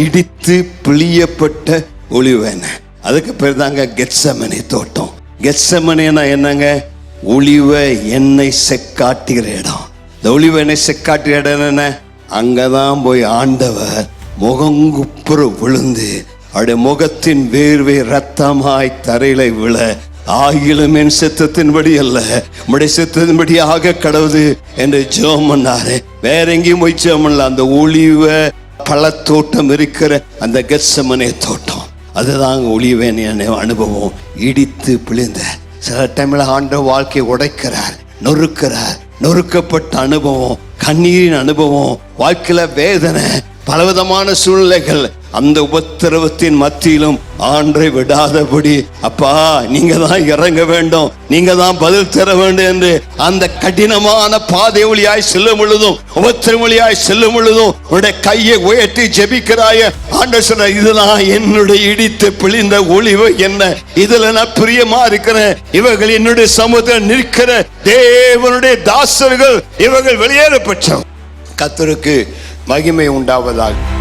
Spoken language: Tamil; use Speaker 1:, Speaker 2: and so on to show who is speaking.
Speaker 1: இடித்து பிழியப்பட்ட ஒலிவ எண்ணெய். அதுக்கு பேர் தாங்க கெத்செமனே தோட்டம். கெத்செமனேனா என்னங்க? ஒலிவ எண்ணெய் செக்காட்டுகிற இடம். இந்த ஒலிவ எண்ணெய் செக்காட்டுகிற இடம் என்ன? அங்கதான் போய் ஆண்டவர் முகங்குப்புற விழுந்து அவருடைய முகத்தின் வேர்வை ரத்தமாய் தரையில விழ, ஆகிலும் என் சித்தத்தின்படி அல்ல உம்முடைய சித்தத்தின்படி ஆக கடவுது என்று ஜெபம் பண்ணாரு. வேற எங்கேயும் போய் ஜெபம் பண்ணல. அந்த ஒலிவ பழத்தோட்டம் இருக்கிற அந்த கெத்செமனே தோட்டம், அதுதான் ஒலிவ எண்ணெய் அனுபவம். இடித்து பிழிந்த சில டைம்ல ஆண்டவர் வாழ்க்கையை உடைக்கிறார், நொறுக்கிறார். நொறுக்கப்பட்ட அனுபவம், கண்ணீரின் அனுபவம், வாழ்க்கையில வேதனை, பலவிதமான சூழ்நிலைகள். அந்த உபத்திரவத்தின் மத்தியிலும் ஆண்டரை விடாதபடி, அப்பா நீங்க தான் இறங்க வேண்டும், நீங்க தான் பதில் தர வேண்டும் என்று அந்த கடினமான பாதை வழியாய் செல்லும் பொழுதும், உபத்திரம் வழியாய் செல்லும் பொழுதும் உன்னுடைய கையை உயர்த்தி ஜெபிக்கிறாய. ஆண்டவர் சொல்ற, இதுதான் என்னுடைய இடித்து பிழிந்த ஒலிவ எண்ணெய், இதுல நான் பிரியமா இருக்கிறேன். இவர்கள் என்னுடைய சமூகத்தில் நிற்கிற தேவனுடைய தாசர்கள், இவர்கள் வெளியேறப்பட்டோம். கர்த்தருக்கு மகிமை உண்டாவதாக.